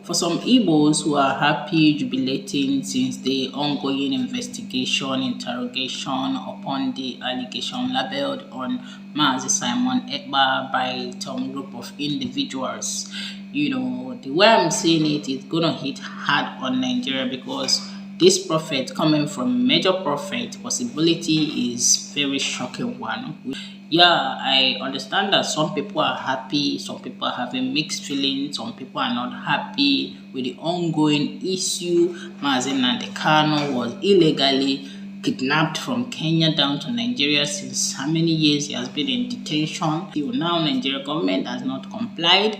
For some Igbos who are happy, jubilating since the ongoing investigation, interrogation upon the allegation labeled on Mazi Simon Ekpa by some group of individuals. The way I'm saying it is gonna hit hard on Nigeria because this prophet coming from major prophet possibility is very shocking one. Yeah, I understand that some people are happy, some people are having mixed feelings, some people are not happy with the ongoing issue. Mazi Kano was illegally kidnapped from Kenya down to Nigeria since how many years he has been in detention. Till now, Nigeria government has not complied.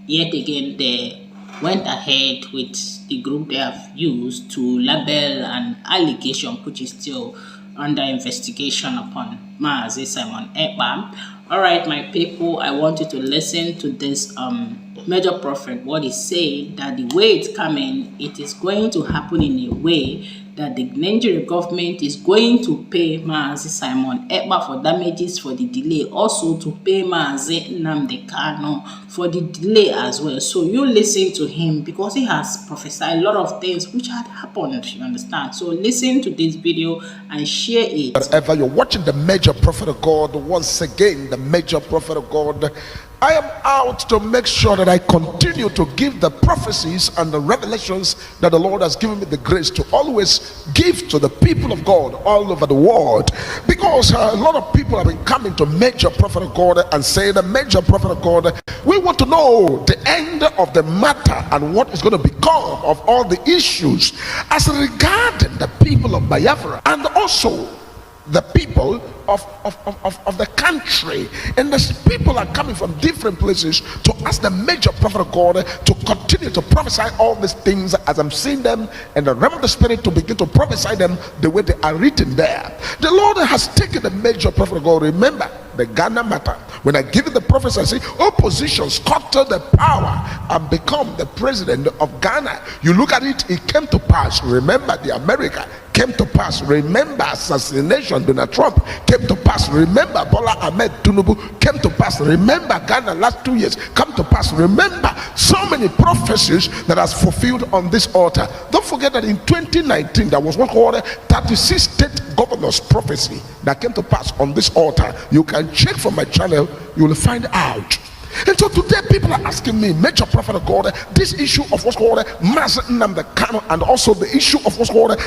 Yet again, they went ahead with the group they have used to label an allegation which is still under investigation upon Mazi Simon Ekpa. Alright, my people, I want you to listen to this major prophet, what he's saying, that the way it's coming, it is going to happen in a way that the Nigerian government is going to pay Mazi Simon Ekpa for damages for the delay, also to pay Mazi Kano for the delay as well. So you listen to him because he has prophesied a lot of things which had happened, you understand. So listen to this video and share it. Wherever you're watching the major prophet of God, once again, the major prophet of God, I am out to make sure that I continue to give the prophecies and the revelations that the Lord has given me the grace to always give to the people of God all over the world. Because a lot of people have been coming to major prophet of God and say, the major prophet of God, we want to know the end of the matter and what is going to become of all the issues as regarding the people of Biafra and also the people of the country. And the people are coming from different places to ask the major prophet of God to continue to prophesy all these things as I'm seeing them, and the realm of the spirit to begin to prophesy them the way they are written there. The Lord has taken the major prophet of God. Remember the Ghana matter. When I give you the prophecy, I say opposition scuttle the power and become the president of Ghana. You look at it, it came to pass. Remember the America came to pass. Remember assassination, Donald Trump came to pass. Remember Bola Ahmed Tinubu came to pass. Remember Ghana last 2 years come to pass. Remember so many prophecies that has fulfilled on this altar. Don't forget that in 2019 there was one called 36 state governors prophecy that came to pass on this altar. You can check from my channel, you will find out. And so today people are asking me, major prophet of God, this issue of what's called Mazi Kano, and also the issue of what's called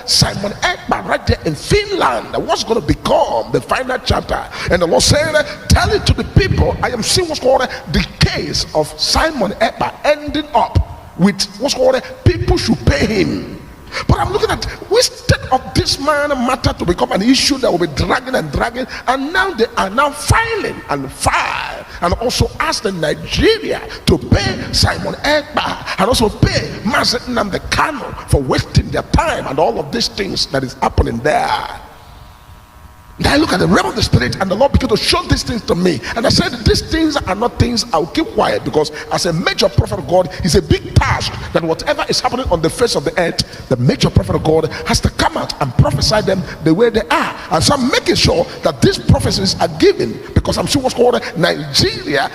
Simon Ekpa right there in Finland. What's going to become the final chapter? And the Lord said, tell it to the people. I am seeing what's called the case of Simon Ekpa ending up with what's called people should pay him. But I'm looking at instead of this man matter to become an issue that will be dragging and dragging, and now they are now filing and file and also asking Nigeria to pay Simon Ekpa and also pay Mazi Kano for wasting their time and all of these things that is happening there. Now I look at the realm of the spirit, and the Lord began to show these things to me, and I said these things are not things I'll keep quiet, because as a major prophet of God, it's a big task that whatever is happening on the face of the earth, the major prophet of God has to come out and prophesy them the way they are. And so I'm making sure that these prophecies are given, because I'm sure what's called Nigeria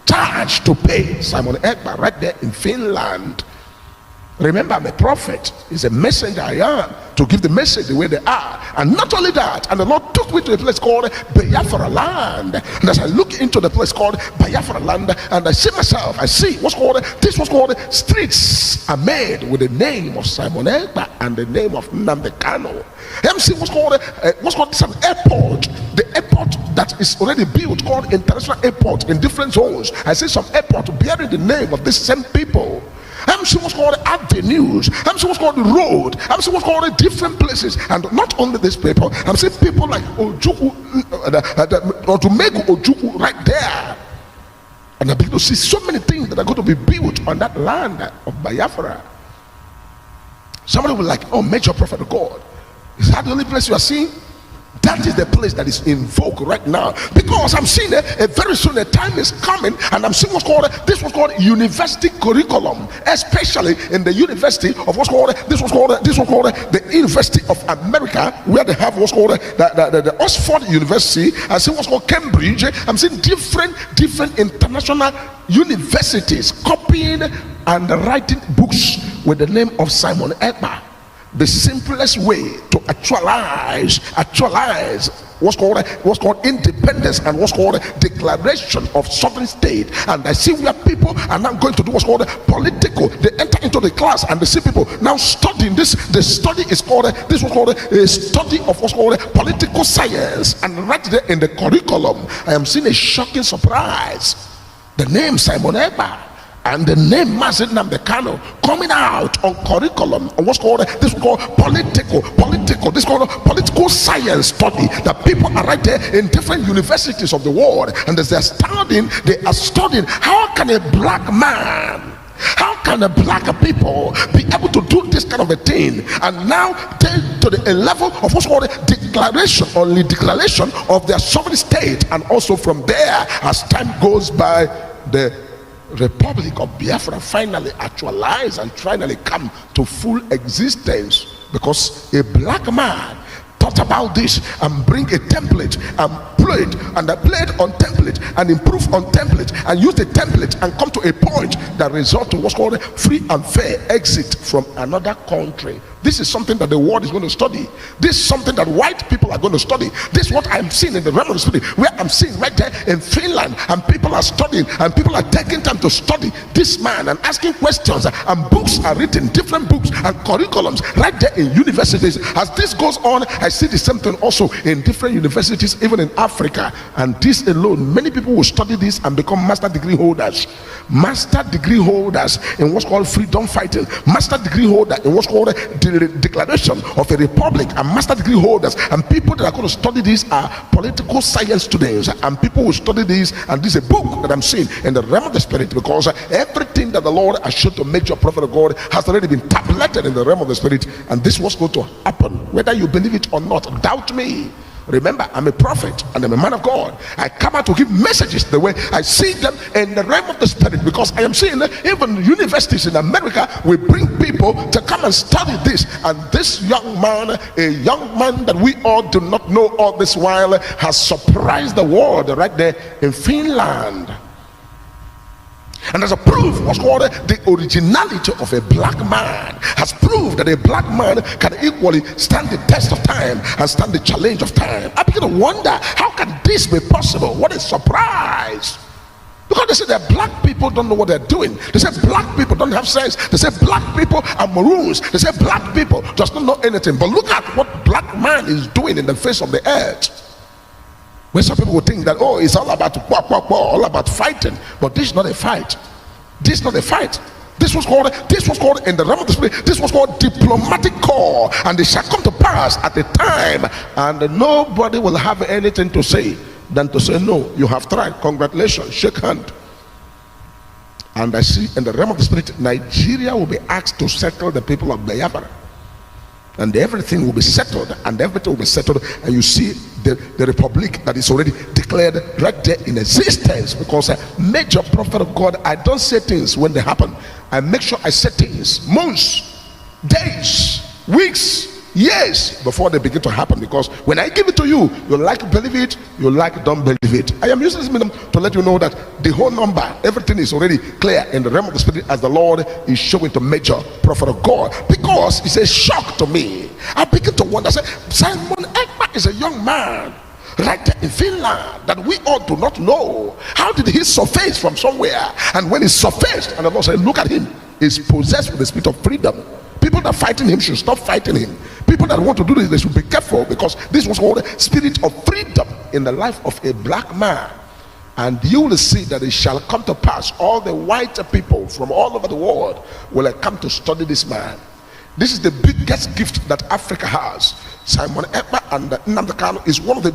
charged to pay Simon Ekpa right there in Finland. Remember, I'm a prophet. It's a messenger I am to give the message the way they are. And not only that, and the Lord took me to a place called Biafra land. And as I look into the place called Biafra land, and I see myself, I see what's called streets are made with the name of Simon Ekpa and the name of Nnamdi Kano. I'm seeing what's called some airport, the airport that is already built called international airport in different zones. I see some airport bearing the name of these same people. I'm seeing what's called avenues. I'm seeing what's called the road. I'm seeing what's called different places. And not only these people, I'm seeing people like Ojuku, or to make Ojuku right there. And I begin to see so many things that are going to be built on that land of Biafra. Somebody will like, oh, major prophet of God, is that the only place you are seeing? That is the place that is in vogue right now, because I'm seeing a very soon a time is coming, and I'm seeing what's called university curriculum, especially in the university of the University of America, where they have what's called the Oxford University. I see what's called Cambridge. I'm seeing different international universities copying and writing books with the name of Simon Ekpa. The simplest way to actualize what's called independence and what's called declaration of sovereign state. And I see where people are now going to do what's called political. They enter into the class and they see people now studying this. The study is called a study of what's called political science, and right there in the curriculum I am seeing a shocking surprise. The name Simon Ekpa and the name Mazin Namdekano coming out on curriculum on political science study, that people are right there in different universities of the world, and as they are studying how can a black man, how can a black people be able to do this kind of a thing, and now take to a level of what's called declaration of their sovereign state. And also from there, as time goes by, the Republic of Biafra finally actualize and finally come to full existence, because a black man thought about this and bring a template and played on template and improve on template and use the template and come to a point that result to what's called free and fair exit from another country. This is something that the world is going to study. This is something that white people are going to study. This is what I'm seeing in the realm of the spirit, where I'm seeing right there in Finland, and people are studying and people are taking time to study this man and asking questions, and books are written, different books and curriculums right there in universities. As this goes on, I see the same thing also in different universities, even in Africa. And this alone, many people will study this and become master degree holders in what's called freedom fighting, master degree holder in what's called the declaration of a republic, and master degree holders. And people that are going to study this are political science students, and people will study this. And this is a book that I'm seeing in the realm of the spirit, because everything that the Lord has shown to make your prophet of God has already been tabulated in the realm of the spirit. And this was going to happen, whether you believe it or not. Doubt me. Remember, I'm a prophet and I'm a man of God. I come out to give messages the way I see them in the realm of the spirit, because I am seeing that even universities in America will bring people to come and study this. And this young man, a young man that we all do not know all this while, has surprised the world right there in Finland. And as a proof, what's called the originality of a black man, has proved that a black man can equally stand the test of time and stand the challenge of time. I begin to wonder, how can this be possible? What a surprise! Because they say that black people don't know what they're doing. They say black people don't have sense. They say black people are maroons. They say black people just don't know anything. But look at what black man is doing in the face of the earth. When some people will think that, oh, it's all about all about fighting, but this is not a fight. This is not a fight. This was called in the realm of the spirit, this was called diplomatic call, and it shall come to pass at the time, and nobody will have anything to say than to say, no, you have tried, congratulations, shake hand. And I see in the realm of the spirit, Nigeria will be asked to settle the people of Biafra, and everything will be settled, and you see the republic that is already declared right there in existence. Because a major prophet of God, I don't say things when they happen. I make sure I say things months, days, weeks, years before they begin to happen. Because when I give it to you, you like believe it, you like don't believe it. I am using this medium to let you know that the whole number, everything is already clear in the realm of the spirit, as the Lord is showing to major prophet of God. Because it's a shock to me. I begin to wonder, say, Simon Ekpa is a young man right there in Finland that we all do not know. How did he surface from somewhere? And when he surfaced, and the Lord said, look at him, he's possessed with the spirit of freedom. People that are fighting him should stop fighting him. People that want to do this, they should be careful, because this was called spirit of freedom in the life of a black man. And you will see that it shall come to pass, all the white people from all over the world will come to study this man. This is the biggest gift that Africa has. Simon Ekpa and Nnamdi Kanu is one of the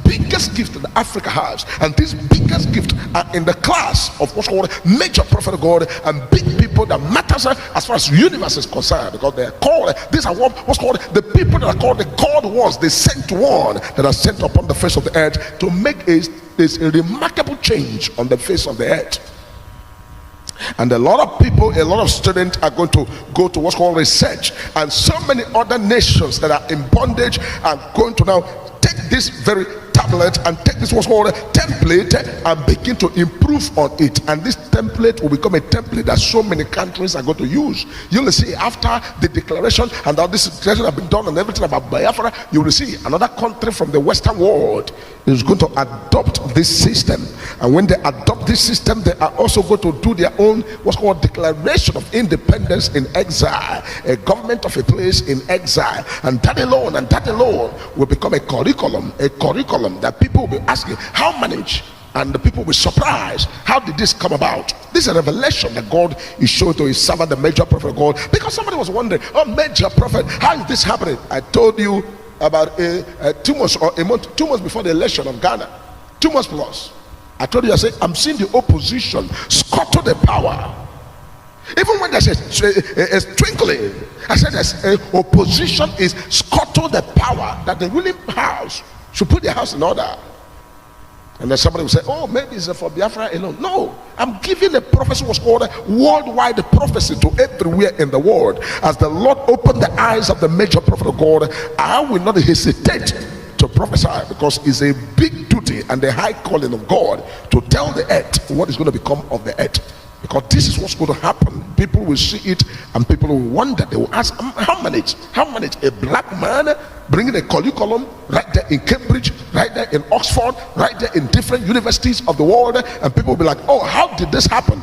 biggest gift that Africa has, and these biggest gifts are in the class of what's called major prophet of God and big people that matters as far as universe is concerned, because they are called, these are what's called the people that are called the called ones, the sent one, that are sent upon the face of the earth to make a remarkable change on the face of the earth. And a lot of people, a lot of students are going to go to what's called research, and so many other nations that are in bondage are going to now take this very tablet and take this what's called a template and begin to improve on it, and this template will become a template that so many countries are going to use. You will see after the declaration and all this declaration have been done and everything about Biafra, you will see another country from the Western world is going to adopt this system, and when they adopt this system, they are also going to do their own what's called declaration of independence in exile, a government of a place in exile, and that alone will become a curriculum that people will be asking how manage, and the people will be surprised, how did this come about? This is a revelation that God is showing to his servant, the major prophet of God, because somebody was wondering, oh, major prophet, how is this happening? I told you about 2 months or a month, 2 months before the election of Ghana, 2 months plus, I told you, I said, I'm seeing the opposition scuttle the power. Even when there's a twinkling, I said there's opposition is scuttle the power, that the ruling house should put their house in order. And then somebody will say, oh, maybe it's for Biafra alone. No, I'm giving a prophecy was called a worldwide prophecy to everywhere in the world. As the Lord opened the eyes of the major prophet of God, I will not hesitate to prophesy, because it's a big duty and a high calling of God to tell the earth what is going to become of the earth. Because this is what's going to happen. People will see it and people will wonder. They will ask, how manage a black man bringing a curriculum right there in Cambridge, right there in Oxford, right there in different universities of the world, and people will be like, oh, how did this happen?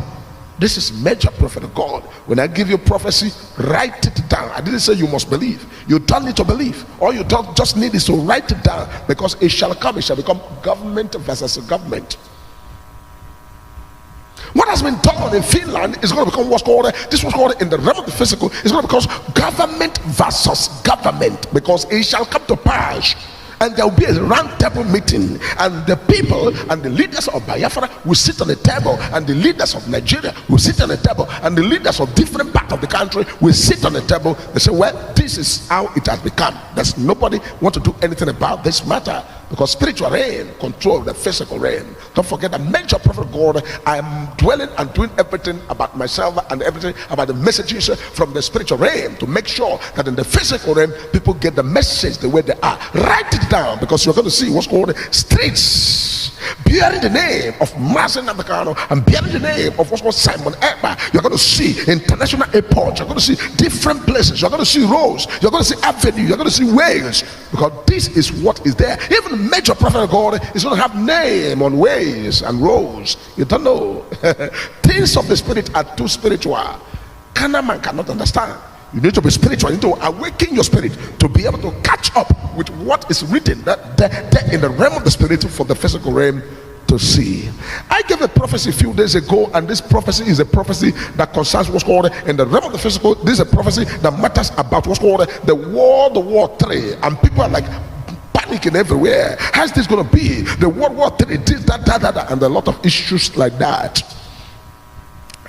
This is major prophet of God. When I give you prophecy, write it down. I didn't say you must believe. You don't need to believe. All you don't just need is to write it down, because it shall come. It shall become government versus government. What has been done in Finland is going to become what's called, this was called in the realm of the physical, is going to become government versus government, because it shall come to pass, and there will be a round table meeting, and the people and the leaders of Biafra will sit on the table, and the leaders of Nigeria will sit on the table, and the leaders of different parts of the country will sit on the table. They say, well, this is how it has become. There's nobody want to do anything about this matter, because spiritual realm control the physical realm. Don't forget, the major prophet of God, I am dwelling and doing everything about myself and everything about the messages from the spiritual realm, to make sure that in the physical realm people get the message the way they are. Write it down, because you're going to see what's called streets bearing the name of Mazen Nabekano and bearing the name of what's called Simon Ekpa. You're going to see international airports, you're going to see different places, you're going to see roads, you're going to see avenue, you're going to see ways, because this is what is there. Even major prophet of God is going to have name on ways and roads. You don't know. Things of the spirit are too spiritual. Carnal man cannot understand. You need to be spiritual. You need to awaken your spirit to be able to catch up with what is written that there in the realm of the spirit for the physical realm to see. I gave a prophecy a few days ago, and this prophecy is a prophecy that concerns what's called in the realm of the physical. This is a prophecy that matters about what's called the World War III, and people are like panicking everywhere. How's this going to be? The World War III, this, that, and a lot of issues like that.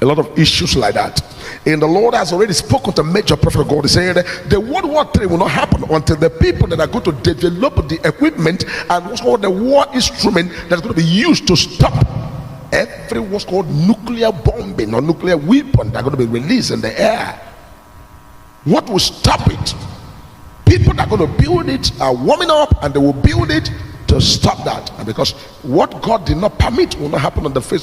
A lot of issues like that. And the Lord has already spoken to major prophet of God. He said the World War III will not happen until the people that are going to develop the equipment and what's called the war instrument that's going to be used to stop every what's called nuclear bombing or nuclear weapon that are going to be released in the air. What will stop it? People that are going to build it are warming up, and they will build it to stop that. And because what God did not permit will not happen on the face